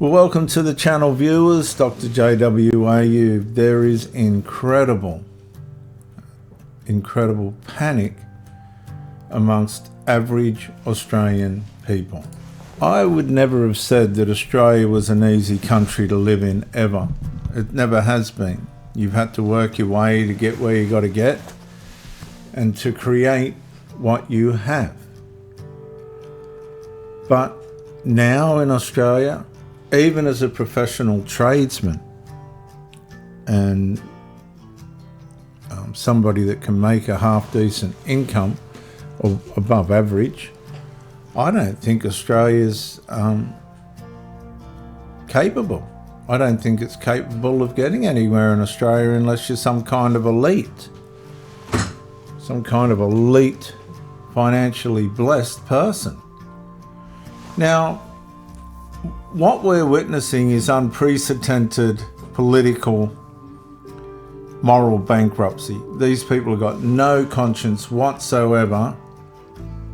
Well, welcome to the channel, viewers. Dr. JWAU. There is incredible panic amongst average Australian people. I would never have said that Australia was an easy country to live in, ever. It never has been. You've had to work your way to get where you got to get and to create what you have. But now in Australia, even as a professional tradesman and somebody that can make a half-decent income or above average, I don't think Australia's capable. I don't think it's capable of getting anywhere in Australia unless you're some kind of elite, financially blessed person. Now, what we're witnessing is unprecedented political, moral bankruptcy. These people have got no conscience whatsoever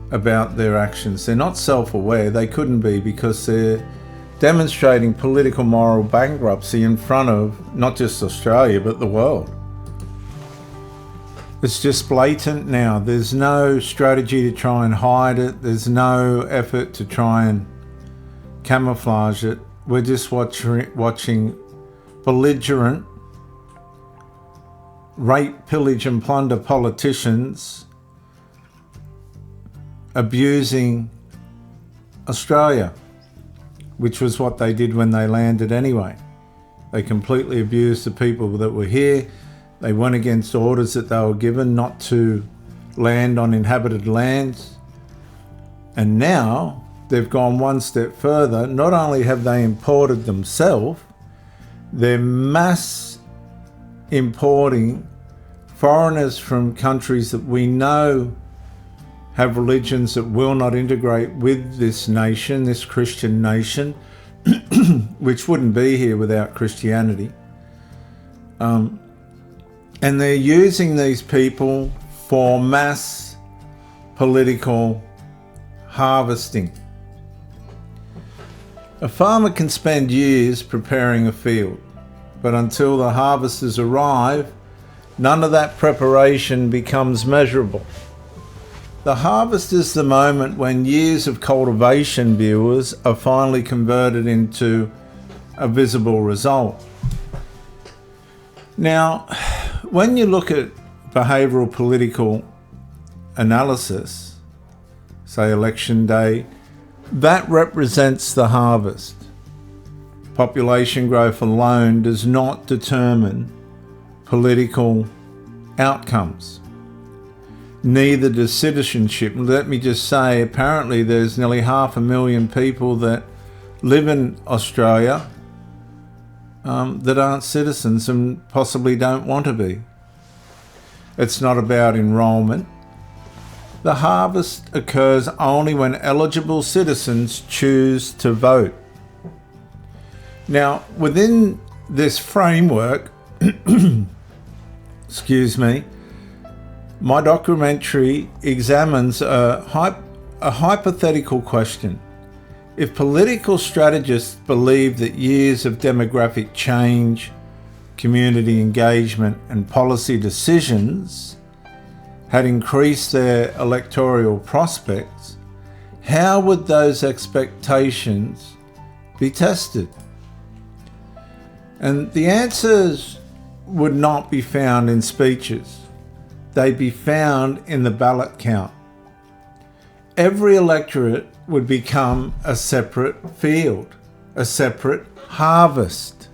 about their actions. They're not self-aware. They couldn't be, because they're demonstrating political moral bankruptcy in front of not just Australia, but the world. It's just blatant now. There's no strategy to try and hide it. There's no effort to try and camouflage it. We're just watching belligerent, rape, pillage and plunder politicians abusing Australia, which was what they did when they landed anyway. They completely abused the people that were here. They went against orders that they were given not to land on inhabited lands. And now they've gone one step further. Not only have they imported themselves, they're mass importing foreigners from countries that we know have religions that will not integrate with this nation, this Christian nation, which wouldn't be here without Christianity. And they're using these people for mass political harvesting. A farmer can spend years preparing a field, but until the harvesters arrive, none of that preparation becomes measurable. The harvest is the moment when years of cultivation, viewers, are finally converted into a visible result. Now, when you look at behavioural political analysis, say election day, that represents the harvest. Population growth alone does not determine political outcomes. Neither does citizenship. Let me just say, apparently there's nearly 500,000 people that live in Australia that aren't citizens and possibly don't want to be. It's not about enrolment. The harvest occurs only when eligible citizens choose to vote. Now, within this framework, excuse me, my documentary examines a hypothetical question. If political strategists believe that years of demographic change, community engagement and policy decisions had increased their electoral prospects, how would those expectations be tested? And the answers would not be found in speeches. They'd be found in the ballot count. Every electorate would become a separate field, a separate harvest.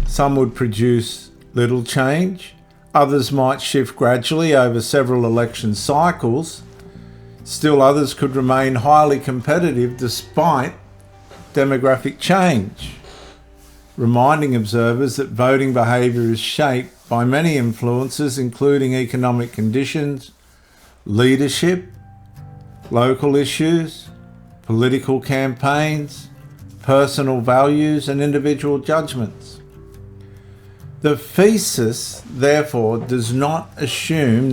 Some would produce little change. Others might shift gradually over several election cycles. Still others could remain highly competitive despite demographic change, reminding observers that voting behaviour is shaped by many influences, including economic conditions, leadership, local issues, political campaigns, personal values and individual judgments. The thesis, therefore, doesn't assume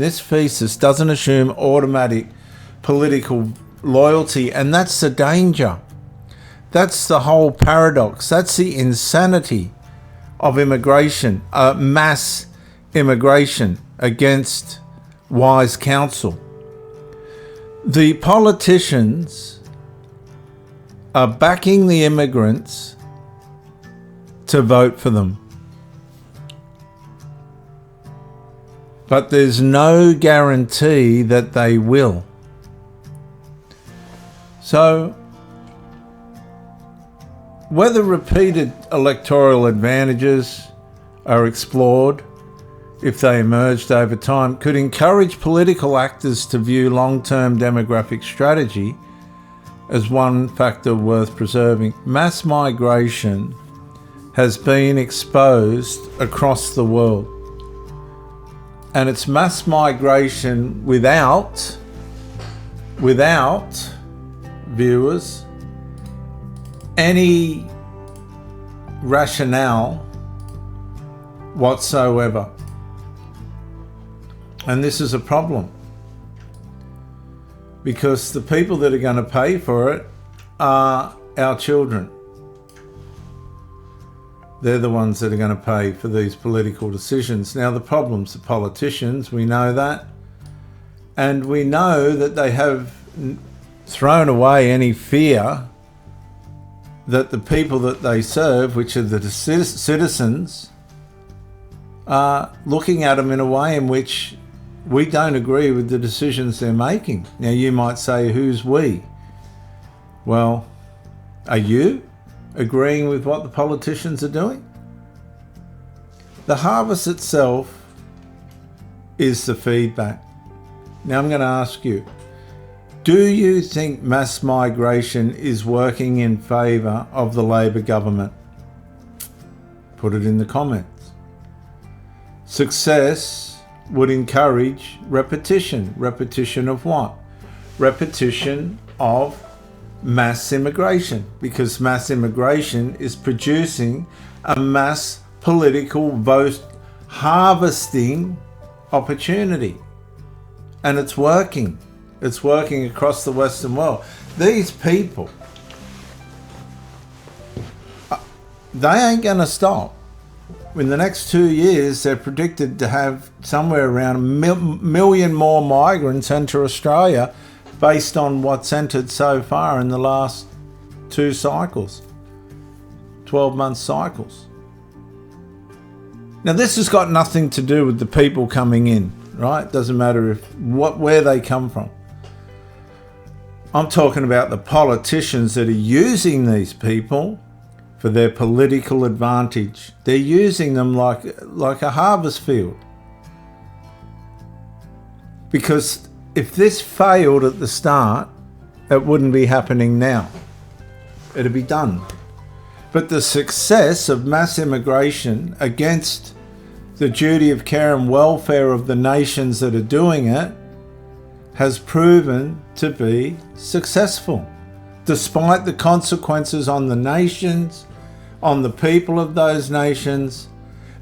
automatic political loyalty, and that's the danger. That's the whole paradox. That's the insanity of immigration, mass immigration against wise counsel. The politicians are backing the immigrants to vote for them. But there's no guarantee that they will. So, whether repeated electoral advantages are explored, if they emerged over time, could encourage political actors to view long-term demographic strategy as one factor worth preserving. Mass migration has been exposed across the world. And it's mass migration without viewers, any rationale whatsoever. And this is a problem, because the people that are going to pay for it are our children. They're the ones that are going to pay for these political decisions. Now, the problem's the politicians, we know that. And we know that they have thrown away any fear that the people that they serve, which are the citizens, are looking at them in a way in which we don't agree with the decisions they're making. Now, you might say, who's we? Well, are you agreeing with what the politicians are doing? The harvest itself is the feedback. Now, I'm going to ask you, do you think mass migration is working in favour of the Labor government? Put it in the comments. Success would encourage repetition. Repetition of what? Repetition of mass immigration, because mass immigration is producing a mass political vote harvesting opportunity. And it's working. It's working across the Western world. These people, they ain't going to stop. In the next 2 years, they're predicted to have somewhere around a million more migrants enter Australia based on what's entered so far in the last 2 cycles, 12-month cycles. Now, this has got nothing to do with the people coming in, right? Doesn't matter where they come from. I'm talking about the politicians that are using these people for their political advantage. They're using them like a harvest field. Because if this failed at the start, it wouldn't be happening now. It'd be done. But the success of mass immigration against the duty of care and welfare of the nations that are doing it has proven to be successful, despite the consequences on the nations, on the people of those nations.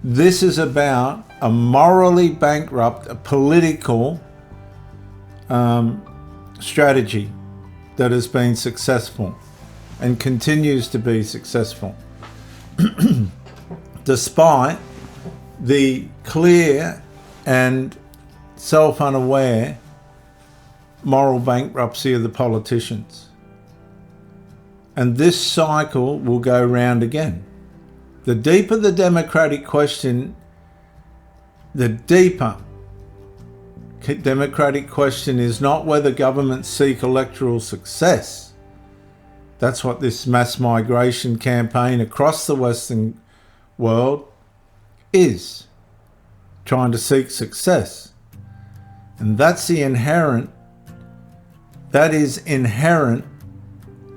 This is about a morally bankrupt, a political strategy that has been successful and continues to be successful, despite the clear and self-unaware moral bankruptcy of the politicians. And this cycle will go round again. The deeper the democratic question, the deeper democratic question is not whether governments seek electoral success. That's what this mass migration campaign across the Western world is, trying to seek success. And that is inherent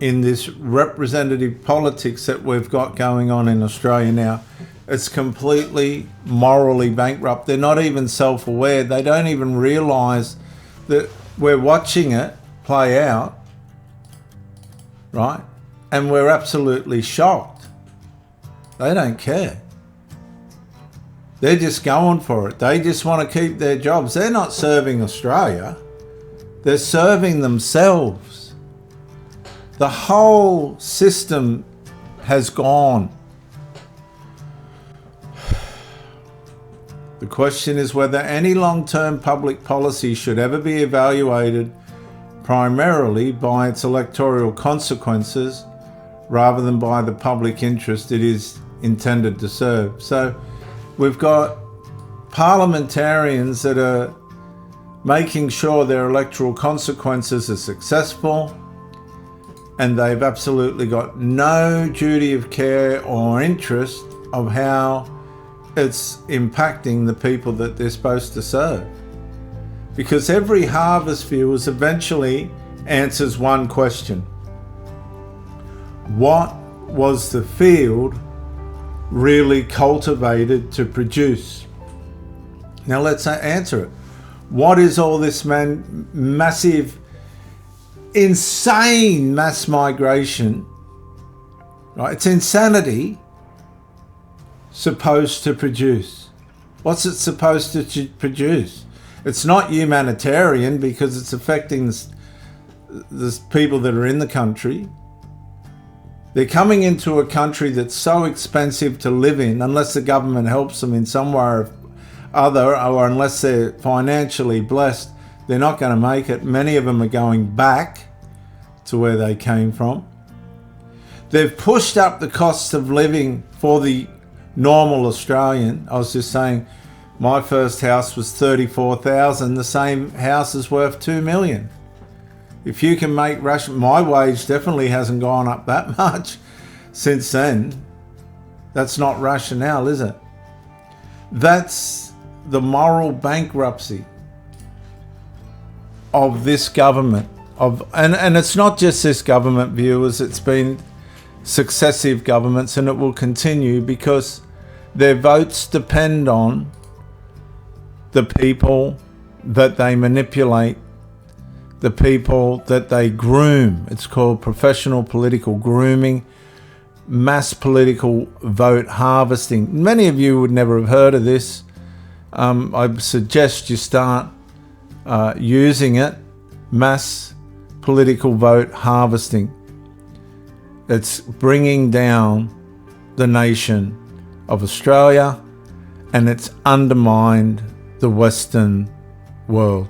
in this representative politics that we've got going on in Australia now. It's completely morally bankrupt. They're not even self-aware. They don't even realise that we're watching it play out, right? And we're absolutely shocked. They don't care. They're just going for it. They just want to keep their jobs. They're not serving Australia. They're serving themselves. The whole system has gone. The question is whether any long-term public policy should ever be evaluated primarily by its electoral consequences rather than by the public interest it is intended to serve. So we've got parliamentarians that are making sure their electoral consequences are successful, and they've absolutely got no duty of care or interest of how it's impacting the people that they're supposed to serve. Because every harvest viewers eventually answers one question: what was the field really cultivated to produce? Now let's answer it. What is all this massive, insane mass migration, right? It's insanity, supposed to produce? What's it supposed to produce? It's not humanitarian because it's affecting the people that are in the country. They're coming into a country that's so expensive to live in, unless the government helps them in some way or other, or unless they're financially blessed, they're not going to make it. Many of them are going back to where they came from. They've pushed up the cost of living for the normal Australian. I was just saying, my first house was $34,000. The same house is worth $2 million. If you can make my wage definitely hasn't gone up that much since then. That's not rationale, is it? That's the moral bankruptcy of this government. And it's not just this government, viewers. It's been successive governments, and it will continue because their votes depend on the people that they manipulate, the people that they groom. It's called professional political grooming, mass political vote harvesting. Many of you would never have heard of this. I suggest you start using it. Mass political vote harvesting. It's bringing down the nation of Australia, and it's undermined the Western world.